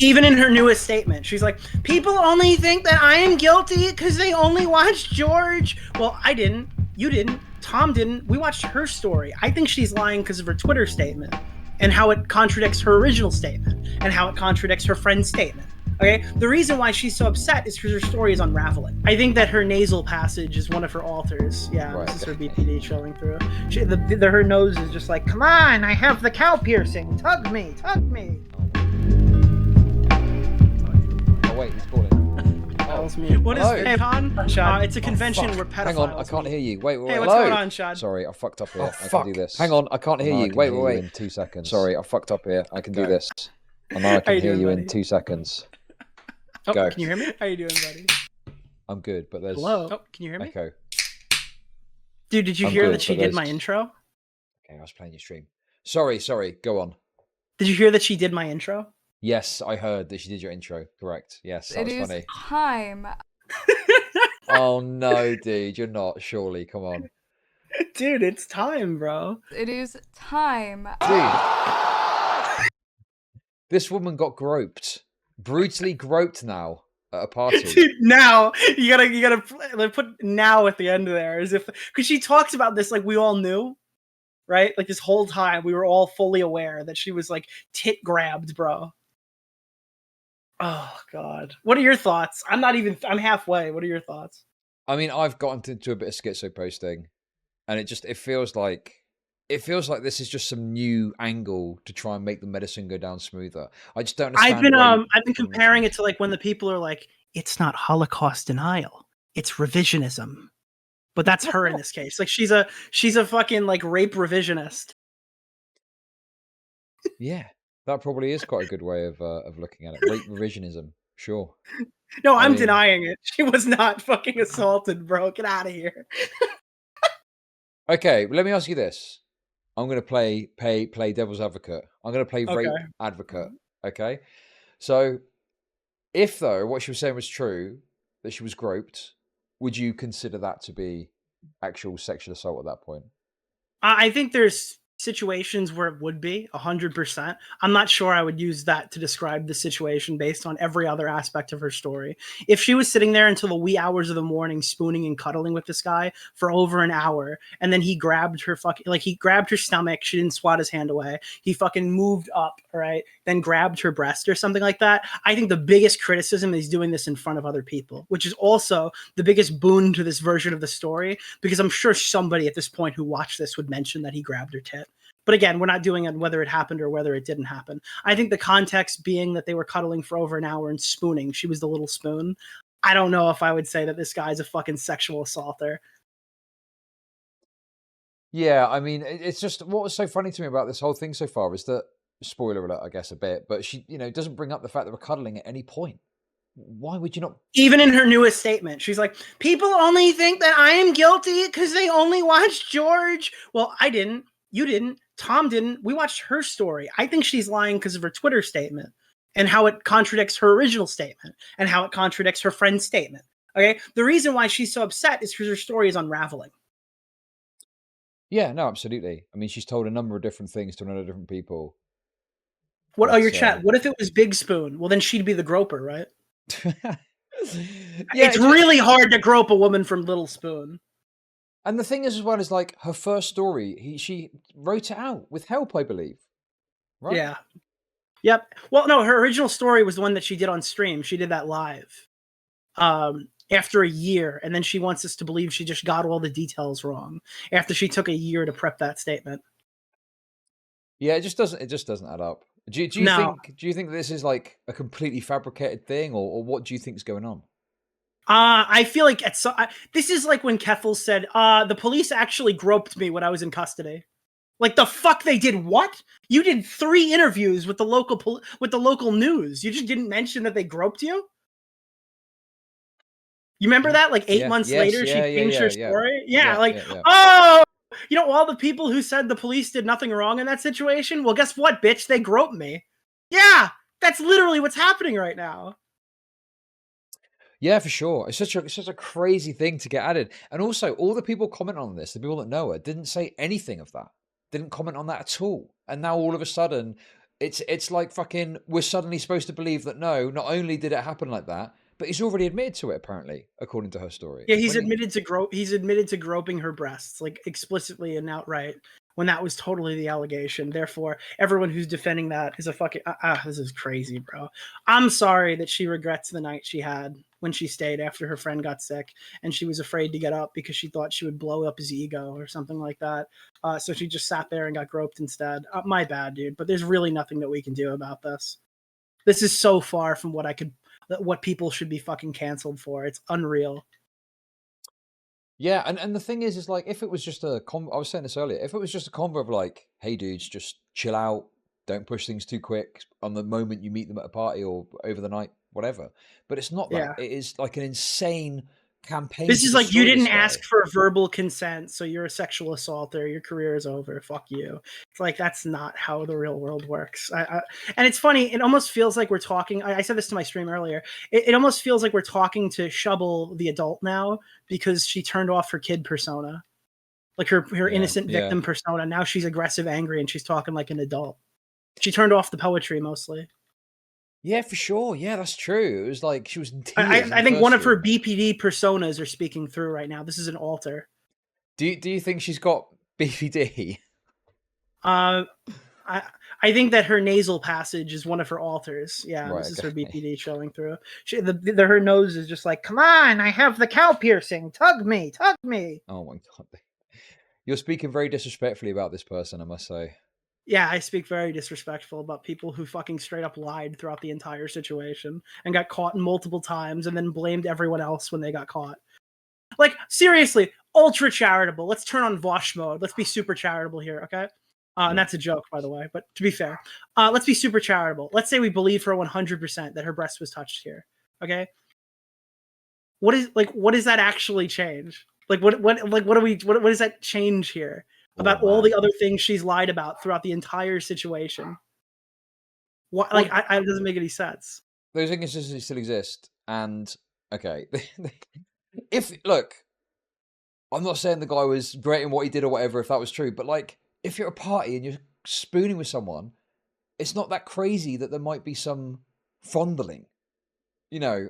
Even in her newest statement, she's like, people only think that I am guilty because they only watched George. Well, I didn't. You didn't. Tom didn't. We watched her story. I think she's lying because of her Twitter statement and how it contradicts her original statement and how it contradicts her friend's statement. Okay? The reason why she's so upset is because her story is unraveling. I think that her nasal passage is one of her alters. Yeah, right. This is her BPD showing through. Her nose is just like, come on, I have the cow piercing. Tug me, tug me. Oh, wait, he's calling. What is it, Con? It's a convention where pedophiles. Hang on, I can't hear you. Wait. Hey, what's going on, Chud? Sorry, I fucked up here. I can do this. Hang on, I can't hear you. Wait. In 2 seconds. Sorry, I fucked up here. I can do this. And now I can hear you in 2 seconds. Oh, go. Can you hear me? How you doing, buddy? I'm good, but there's... Hello? Oh, can you hear me? Echo. Dude, did you hear that she did my intro? Okay, I was playing your stream. Sorry, go on. Did you hear that she did my intro? Yes, I heard that she did your intro. Correct. Yes, that was funny. It is time. Oh no, dude, you're not. Surely, come on. Dude, it's time, bro. It is time. Dude, this woman got groped, brutally groped now at a party. Dude, now you gotta put now at the end of there, as if because she talks about this like we all knew, right? Like this whole time we were all fully aware that she was like tit grabbed, bro. Oh God, what are your thoughts? I'm I'm halfway. What are your thoughts? I mean, I've gotten into a bit of schizo posting, and it feels like this is just some new angle to try and make the medicine go down smoother. I just don't understand. I've been comparing it to like when the people are like, it's not Holocaust denial, it's revisionism. But that's her in this case. Like she's a fucking like rape revisionist. Yeah. That probably is quite a good way of looking at it. Rape revisionism, sure. No, I'm denying it. She was not fucking assaulted, bro. Get out of here. Okay, let me ask you this. I'm going to play devil's advocate. I'm going to play rape advocate. Okay, so if though what she was saying was true, that she was groped, would you consider that to be actual sexual assault at that point? I think there's situations where it would be 100%. I'm not sure I would use that to describe the situation based on every other aspect of her story. If she was sitting there until the wee hours of the morning spooning and cuddling with this guy for over an hour, and then he grabbed her he grabbed her stomach, she didn't swat his hand away, he fucking moved up, right, then grabbed her breast or something like that, I think the biggest criticism is doing this in front of other people, which is also the biggest boon to this version of the story, because I'm sure somebody at this point who watched this would mention that he grabbed her tit. But again, we're not doing it whether it happened or whether it didn't happen. I think the context being that they were cuddling for over an hour and spooning. She was the little spoon. I don't know if I would say that this guy's a fucking sexual assaulter. Yeah, I mean, it's just what was so funny to me about this whole thing so far is that, spoiler alert, I guess a bit, but she, doesn't bring up the fact that we're cuddling at any point. Why would you not? Even in her newest statement, she's like, people only think that I am guilty because they only watched George. Well, I didn't. You didn't. Tom didn't. We watched her story. I think she's lying because of her Twitter statement and how it contradicts her original statement and how it contradicts her friend's statement. Okay? The reason why she's so upset is because her story is unraveling. Yeah, no, absolutely. I mean, she's told a number of different things to a number of different people. What? Oh, your chat. What if it was Big Spoon? Well, then she'd be the groper, right? Yeah, it's really hard to grope a woman from Little Spoon. And the thing is, as well, is like her first story, she wrote it out with help, I believe. Right? Yeah. Yep. Well, no, her original story was the one that she did on stream. She did that live after a year. And then she wants us to believe she just got all the details wrong after she took a year to prep that statement. Yeah, it just doesn't add up. Do you think this is like a completely fabricated thing, or what do you think is going on? I feel like this is like when Keffel said, the police actually groped me when I was in custody. Like, the fuck they did what? You did 3 interviews with the local news. You just didn't mention that they groped you? You remember that? Like 8 months later, she changed her story? Yeah. Oh! All the people who said the police did nothing wrong in that situation? Well, guess what, bitch? They groped me. Yeah! That's literally what's happening right now. Yeah, for sure. It's such a crazy thing to get added. And also, all the people commenting on this, the people that know her, didn't say anything of that. Didn't comment on that at all. And now all of a sudden, It's like fucking. We're suddenly supposed to believe that no, not only did it happen like that, but he's already admitted to it. Apparently, according to her story. Yeah, he's admitted to groping her breasts, like explicitly and outright, when that was totally the allegation. Therefore, everyone who's defending that is a fucking this is crazy, bro. I'm sorry that she regrets the night she had when she stayed after her friend got sick and she was afraid to get up because she thought she would blow up his ego or something like that. So she just sat there and got groped instead. My bad, dude. But there's really nothing that we can do about this. This is so far from what people should be fucking canceled for. It's unreal. Yeah, and the thing is like, if it was just a I was saying this earlier, if it was just a convo of like, hey dudes, just chill out, don't push things too quick on the moment you meet them at a party or over the night, whatever. But it's not that. Yeah. It is like an insane campaign. This is like, you didn't ask for verbal consent, so you're a sexual assaulter. Your career is over. Fuck you. It's like, that's not how the real world works. And it's funny. It almost feels like we're talking. I said this to my stream earlier. It almost feels like we're talking to Shubble, the adult now, because she turned off her kid persona, like her innocent victim persona. Now she's aggressive, angry, and she's talking like an adult. She turned off the poetry mostly. Yeah, for sure. Yeah, that's true. It was like she was in tears. I think one of her BPD personas are speaking through right now. This is an alter. Do you think she's got BPD? I think that her nasal passage is one of her alters. Yeah, right, this is her BPD showing through. Her nose is just like, come on, I have the cow piercing. Tug me, tug me. Oh my god. You're speaking very disrespectfully about this person, I must say. Yeah, I speak very disrespectful about people who fucking straight up lied throughout the entire situation and got caught multiple times and then blamed everyone else when they got caught. Like, seriously, ultra charitable. Let's turn on Vosh mode. Let's be super charitable here, okay? And that's a joke, by the way, but to be fair, let's be super charitable. Let's say we believe her 100% that her breast was touched here, okay? What does that actually change? What does that change here about all the other things she's lied about throughout the entire situation? What, like, it doesn't make any sense. Those inconsistencies still exist, and okay, I'm not saying the guy was great in what he did or whatever, if that was true, but like, if you're at a party and you're spooning with someone, it's not that crazy that there might be some fondling. You know,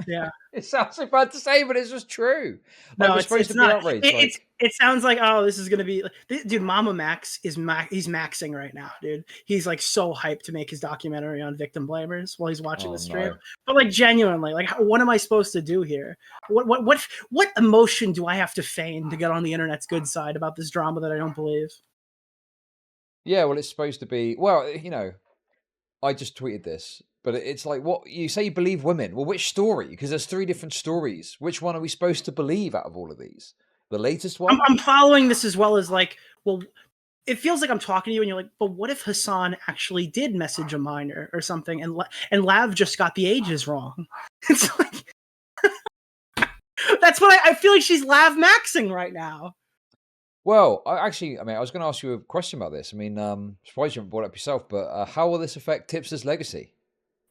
yeah, it sounds so bad to say, but it's just true. No, like, it's not. It sounds like, oh, this is gonna be, dude. Mama Max he's maxing right now, dude. He's like so hyped to make his documentary on victim blamers while he's watching the stream. No. But like, genuinely, like, what am I supposed to do here? What emotion do I have to feign to get on the internet's good side about this drama that I don't believe? Yeah, well, it's supposed to be. Well, you know, I just tweeted this. But it's like, what you say, you believe women. Well, which story? Because there's 3 different stories. Which one are we supposed to believe out of all of these? The latest one? I'm following this as well as like, well, it feels like I'm talking to you and you're like, but what if Hassan actually did message a minor or something and Lav just got the ages wrong? It's like, that's what I feel like she's Lav maxing right now. Well, I was going to ask you a question about this. I mean, surprised you haven't brought it up yourself, but how will this affect Tipster's legacy?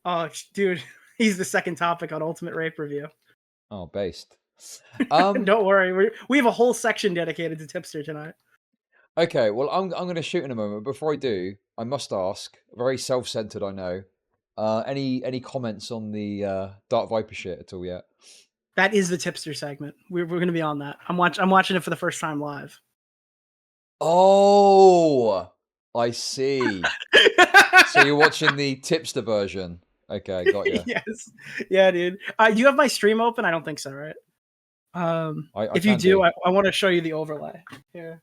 Oh, dude, he's the second topic on Ultimate Rape Review. Oh, based. Don't worry, we have a whole section dedicated to Tipster tonight. Okay, well, I'm going to shoot in a moment. Before I do, I must ask, very self-centered, I know. Any comments on the Dark Viper shit at all yet? That is the Tipster segment. We're going to be on that. I'm watching it for the first time live. Oh, I see. So you're watching the Tipster version. Okay, got you. Yes. Yeah, dude. Do you have my stream open? I don't think so, right? If you do, I want to show you the overlay. Here.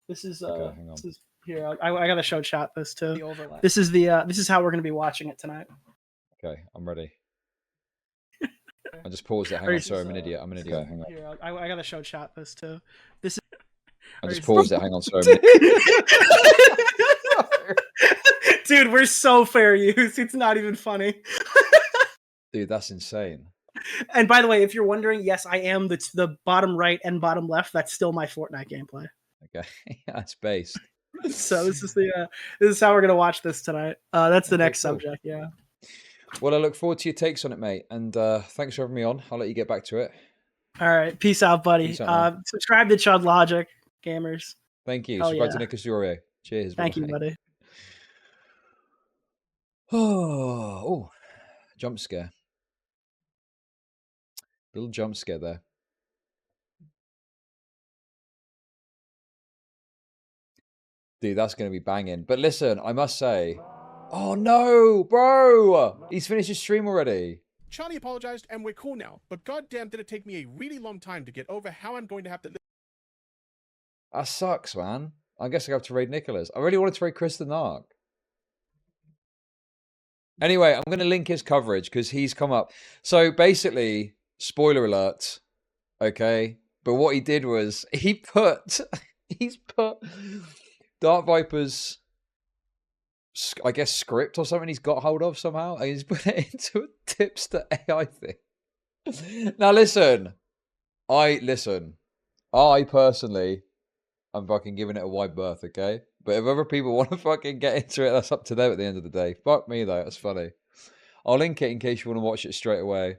This is okay, hang on. This is here. I got to show chat this too. The overlay. This is how we're going to be watching it tonight. Okay, I'm ready. I just paused it. Hang on, sorry, I'm an idiot. I'm an idiot. Hang on. Here, I got to show chat this too. This is I just paused it. Hang on, sorry. Dude, we're so fair use. It's not even funny. Dude, that's insane. And by the way, if you're wondering, yes, I am the bottom right and bottom left. That's still my Fortnite gameplay. Okay, that's based. So this is how we're gonna watch this tonight. That's the next subject. Yeah. Well, I look forward to your takes on it, mate. And thanks for having me on. I'll let you get back to it. All right, peace out, buddy. Peace out, subscribe to Chud Logic, gamers. Thank you. Subscribe to Nicholas DeOrio. Cheers. Thank you, buddy. Oh, jump scare. Little jump scare there. Dude, that's going to be banging. But listen, I must say... Oh, no, bro! He's finished his stream already. Charlie apologized, and we're cool now. But goddamn, did it take me a really long time to get over how I'm going to have to... That sucks, man. I guess I have to raid Nicholas. I really wanted to raid Chris the Narc. Anyway, I'm going to link his coverage because he's come up. So basically, spoiler alert, okay? But what he did was he's put Dark Viper's, I guess, script or something he's got hold of somehow, and he's put it into a tipster AI thing. Now listen, I personally, I'm fucking giving it a wide berth, okay? But if other people want to fucking get into it, that's up to them at the end of the day. Fuck me, though. That's funny. I'll link it in case you want to watch it straight away.